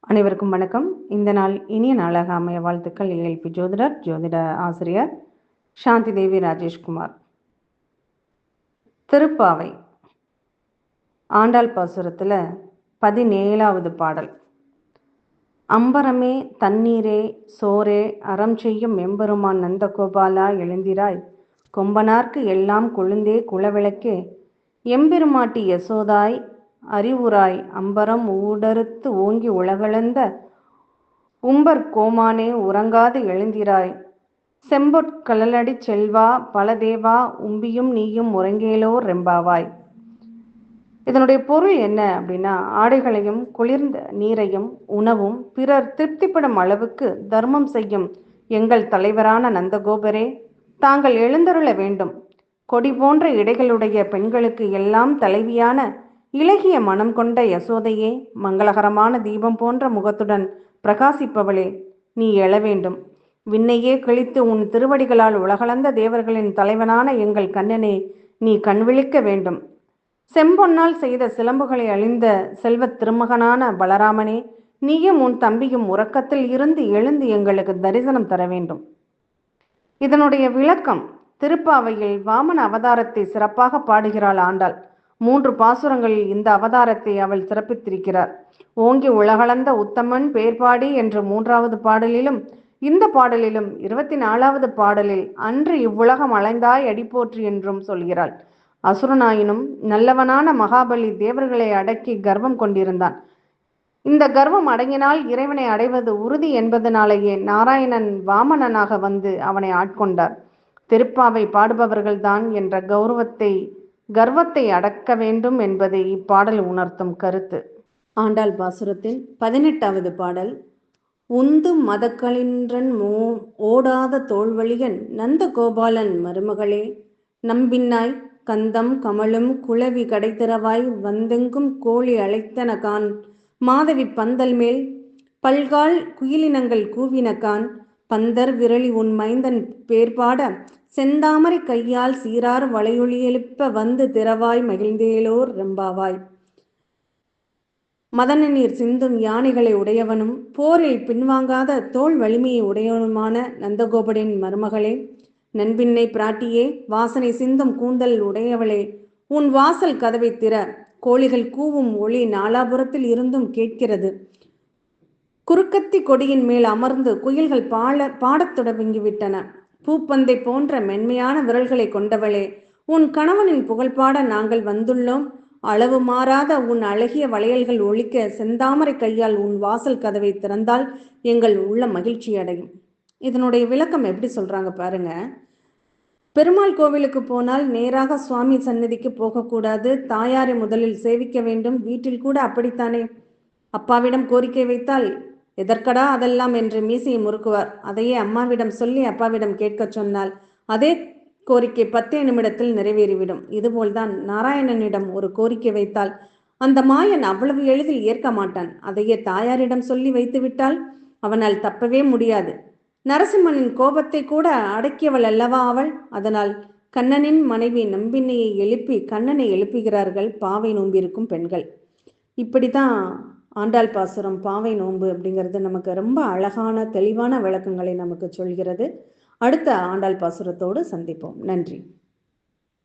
அனைவருக்கும் வணக்கம். இந்த நாள் இனிய நாளாக அமைய வாழ்த்துக்கள். ஏஎல்பி ஜோதிடர், ஜோதிட ஆசிரியர் சாந்தி தேவி ராஜேஷ்குமார். திருப்பாவை ஆண்டாள் பாசுரத்தில் 17வது பாடல். அம்பரமே தண்ணீரே சோரே அறம் செய்யும் எம்பெருமான் நந்தகோபாலா எழுந்திராய், கொம்பனார்க்கு எல்லாம் கொழுந்தே குலவிளக்கே, எம்பெருமாட்டி யசோதாய் அறிவுராய், அம்பரம் ஊடறுத்து ஓங்கி உலகளந்த உம்பர் கோமானே உறங்காது எழுந்திராய், செம்பொற்கழலடி செல்வா பலதேவா உம்பியும் நீயும் உறங்கேலோர் ரெம்பாவாய். இதனுடைய பொருள் என்ன அப்படின்னா, ஆடைகளையும் குளிர்ந்த நீரையும் உணவும் பிறர் திருப்திப்படும் அளவுக்கு தர்மம் செய்யும் எங்கள் தலைவரான நந்தகோபரே, தாங்கள் எழுந்தருள வேண்டும். கொடி போன்ற இடைகளுடைய பெண்களுக்கு எல்லாம் தலைவியான இலகிய மனம் கொண்ட யசோதையே, மங்களகரமான தீபம் போன்ற முகத்துடன் பிரகாசிப்பவளே, நீ எழ வேண்டும். விண்ணையே கிழித்து உன் திருவடிகளால் உலகளந்த தேவர்களின் தலைவனான எங்கள் கண்ணனே, நீ கண்விழிக்க வேண்டும். செம்பொன்னால் செய்த சிலம்புகளை அழிந்த செல்வத் திருமகனான பலராமனே, நீயும் உன் தம்பியும் உறக்கத்தில் இருந்து எழுந்து எங்களுக்கு தரிசனம் தர வேண்டும். இதனுடைய விளக்கம். திருப்பாவையில் வாமன அவதாரத்தை சிறப்பாக பாடுகிறாள் ஆண்டாள். 3 பாசுரங்களில் இந்த அவதாரத்தை அவள் சிறப்பித்திருக்கிறார். ஓங்கி உலகளந்த உத்தமன் பேர்பாடி என்று 3வது பாடலிலும், இந்த பாடலிலும் 24வது பாடலில் அன்று இவ்வுலகம் அலைந்தாய் அடிப்போற்றி என்றும் சொல்கிறாள். அசுரனாயினும் நல்லவனான மகாபலி தேவர்களை அடக்கி கர்வம் கொண்டிருந்தான். இந்த கர்வம் அடங்கினால் இறைவனை அடைவது உறுதி என்பதனாலேயே நாராயணன் வாமனனாக வந்து அவனை ஆட்கொண்டார். திருப்பாவை பாடுபவர்கள்தான் என்ற கர்வத்தை அடக்க வேண்டும் என்பதை இப்பாடல் உணர்த்தும் கருத்து. ஆண்டாள் பாசுரத்தின் 18வது பாடல். உந்து மதக்களின்றன் ஓடாத தோல்வழியன் நந்தகோபாலன் மருமகளே, நம்பின்னாய் கந்தம் கமழும் குளவி கடைத்திறவாய், வந்தெங்கும் கோழி அழைத்தன கான், மாதவி பந்தல் மேல் பல்கால் குயிலினங்கள் கூவின கான், பந்தர் விரலி உன் மைந்தன் பேர்பாட, செந்தாமரை கையால் சீரார் வளையொலி எழுப்ப, வந்து திறவாய் மகிழ்ந்தேலோர் ரெம்பாவாய். மதன நீர் சிந்தும் யானைகளை உடையவனும் போரில் பின்வாங்காத தோல் வலிமையை உடையவனுமான நந்தகோபரின் மருமகளே, நண்பின்னை பிராட்டியே, வாசனை சிந்தும் கூந்தல் உடையவளே, உன் வாசல் கதவை திற. கோழிகள் கூவும் ஒளி நாலாபுரத்தில் இருந்தும் கேட்கிறது. குறுக்கத்தி கொடியின் மேல் அமர்ந்து குயில்கள் பாடத் தொடங்கிவிட்டன. பூப்பந்தை போன்ற மென்மையான விரல்களை கொண்டவளே, உன் கணவனின் புகழ்பாட நாங்கள் வந்துள்ளோம். அளவு மாறாத உன் அழகிய வளையல்கள் ஒழிக்க செந்தாமரை கையால் உன் வாசல் கதவை திறந்தால் எங்கள் உள்ள மகிழ்ச்சி அடையும். இதனுடைய விளக்கம் எப்படி சொல்றாங்க பாருங்க. பெருமாள் கோவிலுக்கு போனால் நேராக சுவாமி சன்னதிக்கு போகக்கூடாது. தாயாரை முதலில் சேவிக்க வேண்டும். வீட்டில் கூட அப்படித்தானே. அப்பாவிடம் கோரிக்கை வைத்தால், எதற்கடா அதெல்லாம் என்று மீசையை முறுக்குவார். அதையே அம்மாவிடம் சொல்லி அப்பாவிடம் கேட்க சொன்னால் அதே கோரிக்கை 10 நிமிடத்தில் நிறைவேறிவிடும். இதுபோல்தான் நாராயணனிடம் ஒரு கோரிக்கை வைத்தால் அந்த மாயன் அவ்வளவு எளிதில் ஏற்க மாட்டான். அதையே தாயாரிடம் சொல்லி வைத்துவிட்டால் அவனால் தப்பவே முடியாது. நரசிம்மனின் கோபத்தை கூட அடக்கியவள் அல்லவா அவள். அதனால் கண்ணனின் மனைவி நம்பின்னையை எழுப்பி கண்ணனை எழுப்புகிறார்கள் பாவை நோம்பிருக்கும் பெண்கள். இப்படிதான் ஆண்டாள் பாசுரம் பாவை நோன்பு அப்படிங்கிறது நமக்கு ரொம்ப அழகான தெளிவான விளக்கங்களை நமக்கு சொல்கிறது. அடுத்த ஆண்டாள் பாசுரத்தோடு சந்திப்போம். நன்றி.